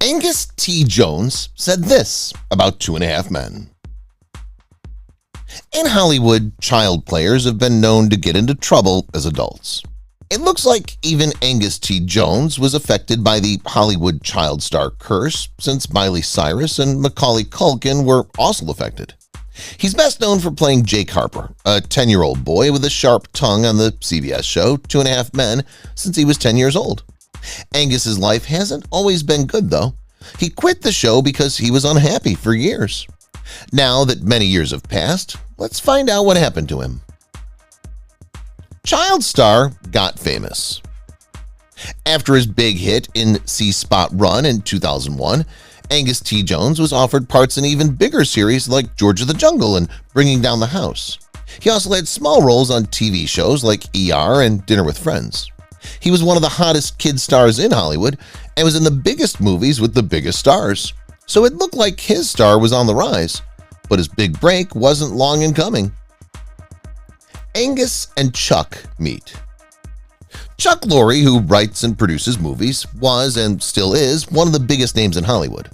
Angus T. Jones said this about Two and a Half Men. In Hollywood, child players have been known to get into trouble as adults. It looks like even Angus T. Jones was affected by the Hollywood child star curse, since Miley Cyrus and Macaulay Culkin were also affected. He's best known for playing Jake Harper, a 10-year-old boy with a sharp tongue on the CBS show Two and a Half Men since he was 10 years old. Angus's life hasn't always been good, though. He quit the show because he was unhappy for years. Now that many years have passed, let's find out what happened to him. Child star got famous. After his big hit in See Spot Run in 2001, Angus T. Jones was offered parts in even bigger series like George of the Jungle and Bringing Down the House. He also had small roles on TV shows like ER and Dinner with Friends. He was one of the hottest kid stars in Hollywood and was in the biggest movies with the biggest stars. So it looked like his star was on the rise, but his big break wasn't long in coming. Angus and Chuck meet. Chuck Lorre, who writes and produces movies, was and still is one of the biggest names in Hollywood.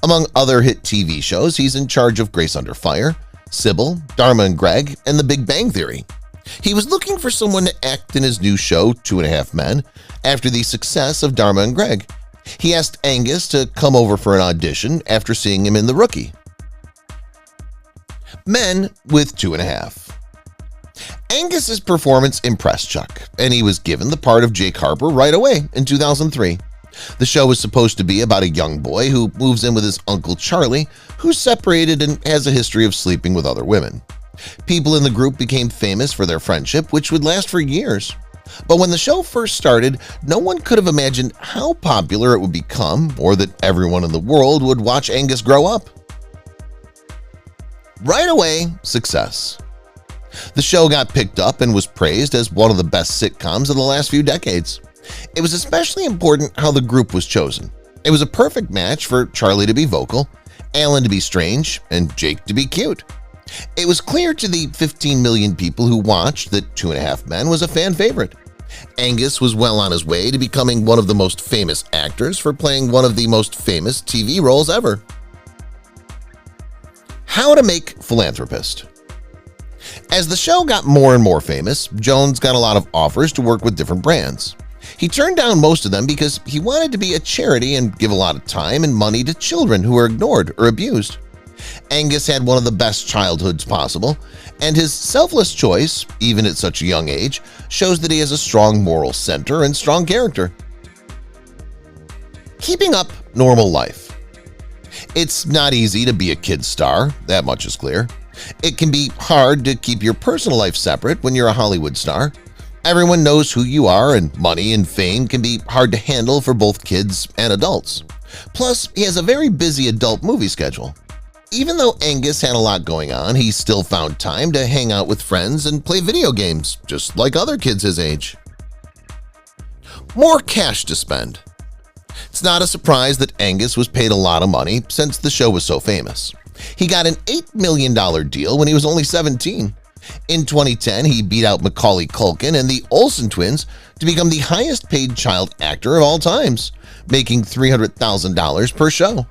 Among other hit TV shows, he's in charge of Grace Under Fire, Sybil, Dharma and Greg, and The Big Bang Theory. He was looking for someone to act in his new show, Two and a Half Men, after the success of Dharma and Greg. He asked Angus to come over for an audition after seeing him in The Rookie. Men with Two and a Half. Angus's performance impressed Chuck, and he was given the part of Jake Harper right away in 2003. The show was supposed to be about a young boy who moves in with his uncle Charlie, who's separated and has a history of sleeping with other women. People in the group became famous for their friendship, which would last for years. But when the show first started, no one could have imagined how popular it would become or that everyone in the world would watch Angus grow up. Right away, success. The show got picked up and was praised as one of the best sitcoms of the last few decades. It was especially important how the group was chosen. It was a perfect match for Charlie to be vocal, Alan to be strange, and Jake to be cute. It was clear to the 15 million people who watched that Two and a Half Men was a fan favorite. Angus was well on his way to becoming one of the most famous actors for playing one of the most famous TV roles ever. How to make philanthropist. As the show got more and more famous, Jones got a lot of offers to work with different brands. He turned down most of them because he wanted to be a charity and give a lot of time and money to children who were ignored or abused. Angus had one of the best childhoods possible, and his selfless choice, even at such a young age, shows that he has a strong moral center and strong character. Keeping up normal life. It's not easy to be a kid star, that much is clear. It can be hard to keep your personal life separate when you're a Hollywood star. Everyone knows who you are, and money and fame can be hard to handle for both kids and adults. Plus, he has a very busy adult movie schedule. Even though Angus had a lot going on, he still found time to hang out with friends and play video games, just like other kids his age. More cash to spend. It's not a surprise that Angus was paid a lot of money since the show was so famous. He got an $8 million deal when he was only 17. In 2010, he beat out Macaulay Culkin and the Olsen twins to become the highest-paid child actor of all times, making $300,000 per show.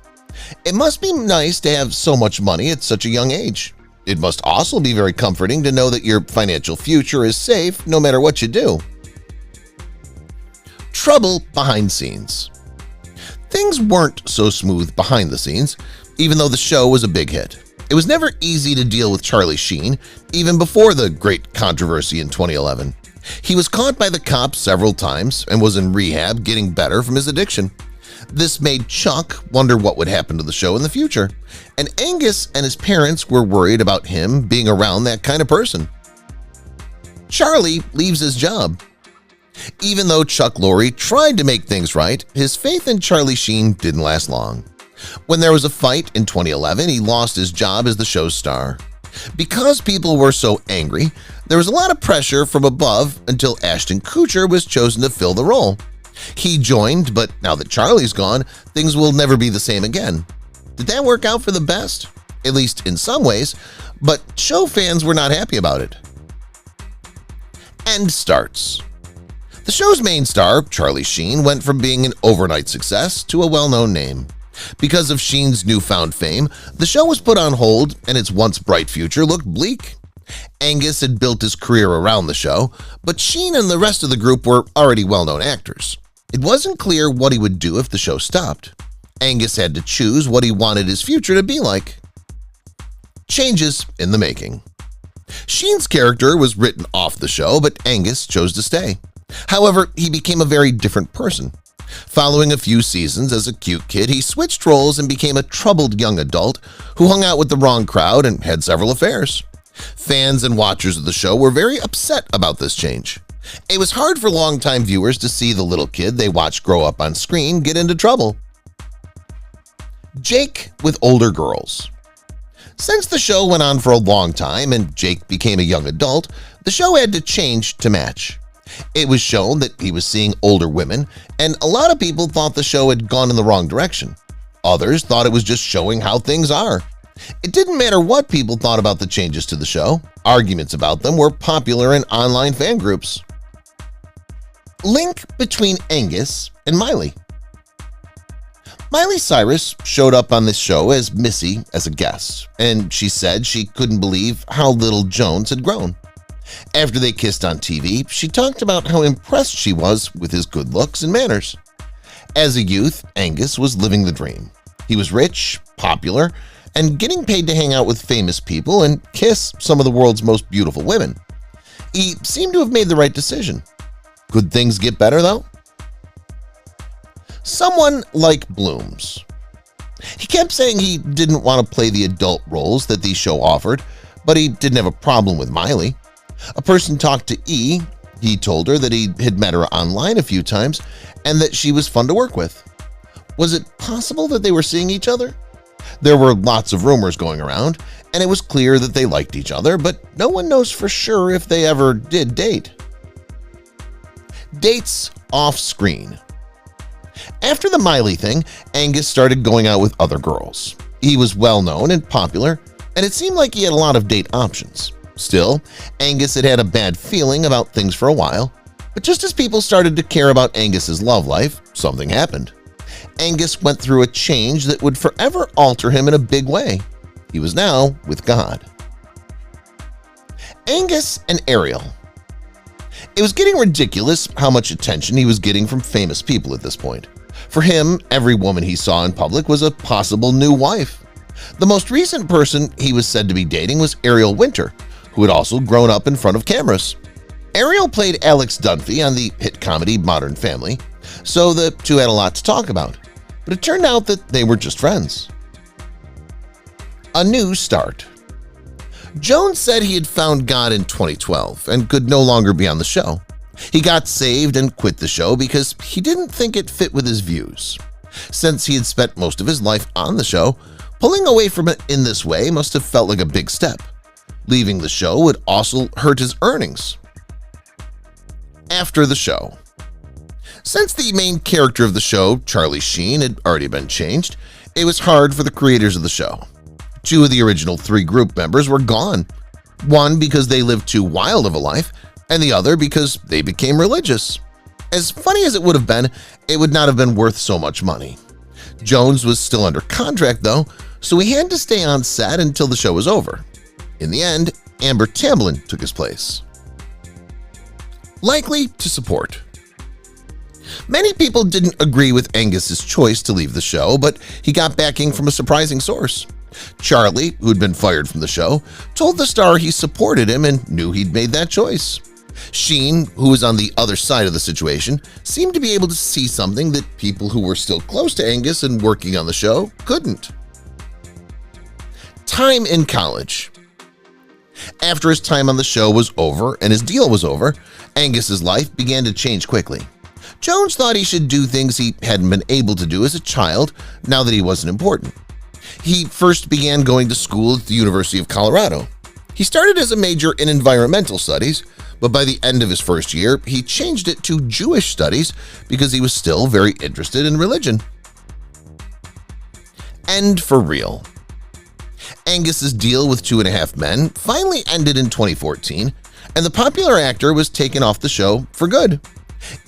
It must be nice to have so much money at such a young age. It must also be very comforting to know that your financial future is safe no matter what you do. Trouble behind scenes. Things weren't so smooth behind the scenes, even though the show was a big hit. It was never easy to deal with Charlie Sheen, even before the great controversy in 2011. He was caught by the cops several times and was in rehab getting better from his addiction. This made Chuck wonder what would happen to the show in the future, and Angus and his parents were worried about him being around that kind of person. Charlie leaves his job. Even though Chuck Lorre tried to make things right, his faith in Charlie Sheen didn't last long. When there was a fight in 2011, he lost his job as the show's star. Because people were so angry, there was a lot of pressure from above until Ashton Kutcher was chosen to fill the role. He joined, but now that Charlie's gone, things will never be the same again. Did that work out for the best? At least in some ways, but show fans were not happy about it. End starts. The show's main star, Charlie Sheen, went from being an overnight success to a well-known name. Because of Sheen's newfound fame, the show was put on hold and its once bright future looked bleak. Angus had built his career around the show, but Sheen and the rest of the group were already well-known actors. It wasn't clear what he would do if the show stopped. Angus had to choose what he wanted his future to be like. Changes in the making. Sheen's character was written off the show, but Angus chose to stay. However, he became a very different person. Following a few seasons as a cute kid, he switched roles and became a troubled young adult who hung out with the wrong crowd and had several affairs. Fans and watchers of the show were very upset about this change. It was hard for longtime viewers to see the little kid they watched grow up on screen get into trouble. Jake with older girls. Since the show went on for a long time and Jake became a young adult, the show had to change to match. It was shown that he was seeing older women, and a lot of people thought the show had gone in the wrong direction. Others thought it was just showing how things are. It didn't matter what people thought about the changes to the show. Arguments about them were popular in online fan groups. Link between Angus and Miley. Miley Cyrus showed up on this show as Missy as a guest, and she said she couldn't believe how little Jones had grown. After they kissed on TV, she talked about how impressed she was with his good looks and manners. As a youth, Angus was living the dream. He was rich, popular, and getting paid to hang out with famous people and kiss some of the world's most beautiful women. He seemed to have made the right decision. Could things get better, though? Someone like Blooms. He kept saying he didn't want to play the adult roles that the show offered, but he didn't have a problem with Miley. A person talked to E. He told her that he had met her online a few times and that she was fun to work with. Was it possible that they were seeing each other? There were lots of rumors going around, and it was clear that they liked each other, but no one knows for sure if they ever did date. Dates off-screen. After the Miley thing, Angus started going out with other girls. He was well-known and popular, and it seemed like he had a lot of date options. Still, Angus had a bad feeling about things for a while, but just as people started to care about Angus's love life, something happened. Angus went through a change that would forever alter him in a big way. He was now with God. Angus and Ariel. It was getting ridiculous how much attention he was getting from famous people at this point. For him, every woman he saw in public was a possible new wife. The most recent person he was said to be dating was Ariel Winter, who had also grown up in front of cameras. Ariel played Alex Dunphy on the hit comedy Modern Family, so the two had a lot to talk about, but it turned out that they were just friends. A new start. Jones said he had found God in 2012 and could no longer be on the show. He got saved and quit the show because he didn't think it fit with his views. Since he had spent most of his life on the show, pulling away from it in this way must have felt like a big step. Leaving the show would also hurt his earnings. After the show. Since the main character of the show, Charlie Sheen, had already been changed, it was hard for the creators of the show. Two of the original three group members were gone. One because they lived too wild of a life, and the other because they became religious. As funny as it would have been, it would not have been worth so much money. Jones was still under contract though, so he had to stay on set until the show was over. In the end, Amber Tamblyn took his place. Likely to support. Many people didn't agree with Angus's choice to leave the show, but he got backing from a surprising source. Charlie, who'd been fired from the show, told the star he supported him and knew he'd made that choice. Sheen, who was on the other side of the situation, seemed to be able to see something that people who were still close to Angus and working on the show couldn't. Time in college. After his time on the show was over and his deal was over, Angus's life began to change quickly. Jones thought he should do things he hadn't been able to do as a child now that he wasn't important. He first began going to school at the University of Colorado. He started as a major in environmental studies, but by the end of his first year, he changed it to Jewish studies because he was still very interested in religion. End for real. Angus's deal with 2.5 Men finally ended in 2014, and the popular actor was taken off the show for good.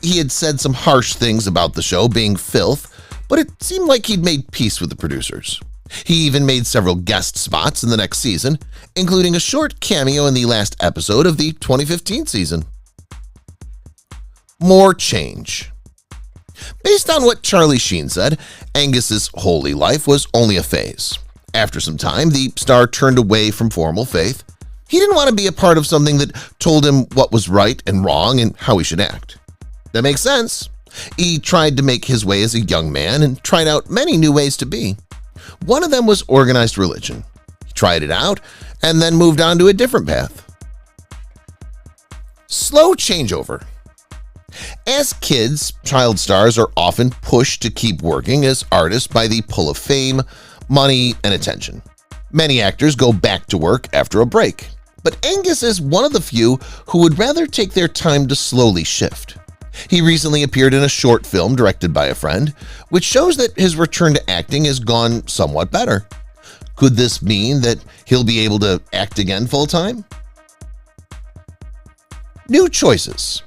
He had said some harsh things about the show being filth, but it seemed like he'd made peace with the producers. He even made several guest spots in the next season, including a short cameo in the last episode of the 2015 season. More change. Based on what Charlie Sheen said, Angus's holy life was only a phase. After some time, the star turned away from formal faith. He didn't want to be a part of something that told him what was right and wrong and how he should act. That makes sense. He tried to make his way as a young man and tried out many new ways to be. One of them was organized religion. He tried it out and then moved on to a different path. Slow changeover. As kids, child stars are often pushed to keep working as artists by the pull of fame, money, and attention. Many actors go back to work after a break, but Angus is one of the few who would rather take their time to slowly shift. He recently appeared in a short film directed by a friend, which shows that his return to acting has gone somewhat better. Could this mean that he'll be able to act again full-time? New choices.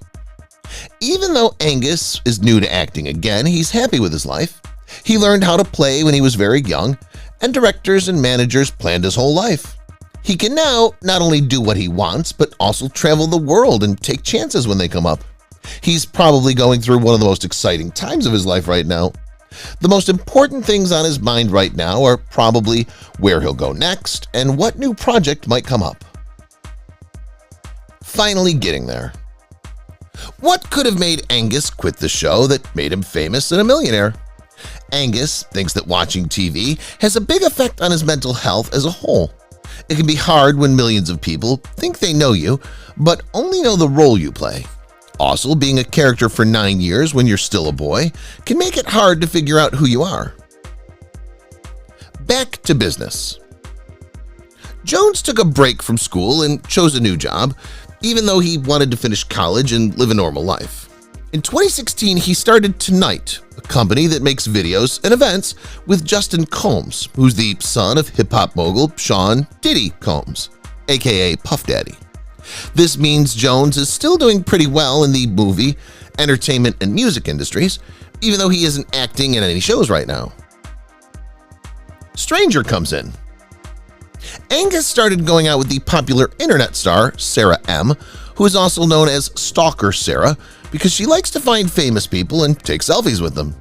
Even though Angus is new to acting again, he's happy with his life. He learned how to play when he was very young, and directors and managers planned his whole life. He can now not only do what he wants, but also travel the world and take chances when they come up. He's probably going through one of the most exciting times of his life right now. The most important things on his mind right now are probably where he'll go next and what new project might come up. Finally getting there. What could have made Angus quit the show that made him famous and a millionaire? Angus thinks that watching TV has a big effect on his mental health as a whole. It can be hard when millions of people think they know you, but only know the role you play. Also, being a character for 9 years when you're still a boy can make it hard to figure out who you are. Back to business. Jones took a break from school and chose a new job, even though he wanted to finish college and live a normal life. In 2016, he started Tonight, a company that makes videos and events with Justin Combs, who's the son of hip-hop mogul Sean Diddy Combs, aka Puff Daddy. This means Jones is still doing pretty well in the movie, entertainment, and music industries, even though he isn't acting in any shows right now. Stranger comes in. Angus started going out with the popular internet star Sarah M., who is also known as Stalker Sarah because she likes to find famous people and take selfies with them.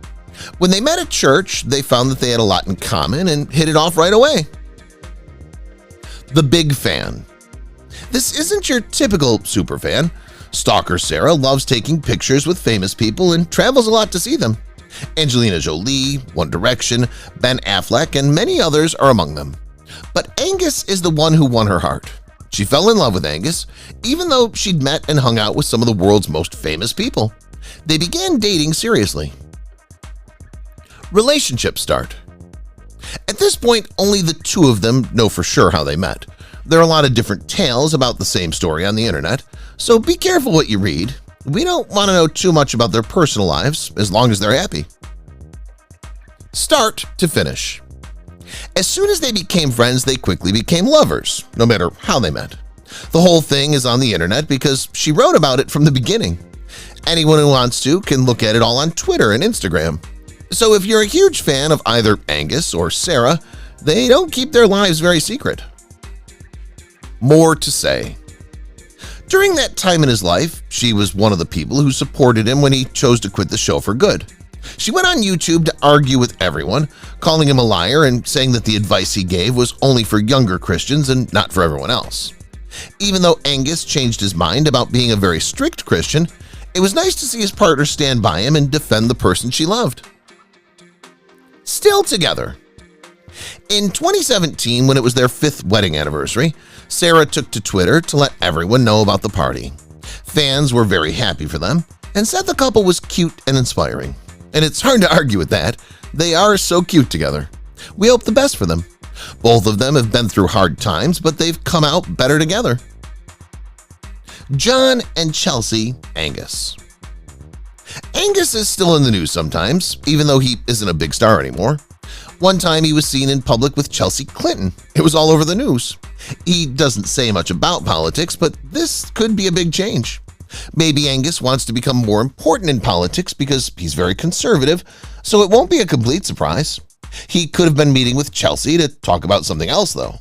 When they met at church, they found that they had a lot in common and hit it off right away. The Big Fan. This isn't your typical superfan. Stalker Sarah loves taking pictures with famous people and travels a lot to see them. Angelina Jolie, One Direction, Ben Affleck, and many others are among them. But Angus is the one who won her heart. She fell in love with Angus, even though she'd met and hung out with some of the world's most famous people. They began dating seriously. Relationship start. At this point, only the two of them know for sure how they met. There are a lot of different tales about the same story on the internet, so be careful what you read. We don't want to know too much about their personal lives, as long as they're happy. Start to finish. As soon as they became friends, they quickly became lovers, no matter how they met. The whole thing is on the internet because she wrote about it from the beginning. Anyone who wants to can look at it all on Twitter and Instagram. So if you're a huge fan of either Angus or Sarah, they don't keep their lives very secret. More to say. During that time in his life, she was one of the people who supported him when he chose to quit the show for good. She went on YouTube to argue with everyone, calling him a liar and saying that the advice he gave was only for younger Christians and not for everyone else. Even though Angus changed his mind about being a very strict Christian, it was nice to see his partner stand by him and defend the person she loved. Still together. In 2017, when it was their 5th wedding anniversary, Sarah took to Twitter to let everyone know about the party. Fans were very happy for them and said the couple was cute and inspiring. And it's hard to argue with that. They are so cute together. We hope the best for them. Both of them have been through hard times, but they've come out better together. John and Chelsea Angus. Angus is still in the news sometimes, even though he isn't a big star anymore. One time he was seen in public with Chelsea Clinton. It was all over the news. He doesn't say much about politics, but this could be a big change. Maybe Angus wants to become more important in politics because he's very conservative, so it won't be a complete surprise. He could have been meeting with Chelsea to talk about something else, though.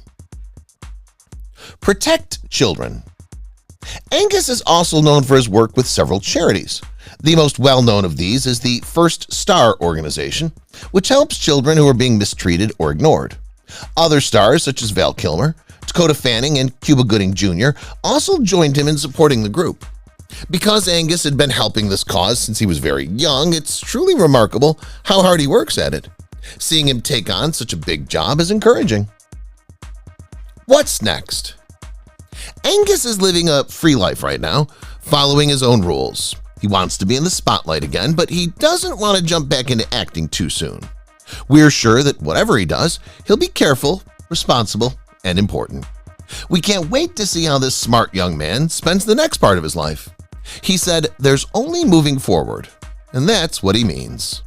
Protect children. Angus is also known for his work with several charities. The most well-known of these is the First Star organization, which helps children who are being mistreated or ignored. Other stars, such as Val Kilmer, Dakota Fanning, and Cuba Gooding Jr., also joined him in supporting the group. Because Angus had been helping this cause since he was very young, it's truly remarkable how hard he works at it. Seeing him take on such a big job is encouraging. What's next? Angus is living a free life right now, following his own rules. He wants to be in the spotlight again, but he doesn't want to jump back into acting too soon. We're sure that whatever he does, he'll be careful, responsible, and important. We can't wait to see how this smart young man spends the next part of his life. He said there's only moving forward, and that's what he means.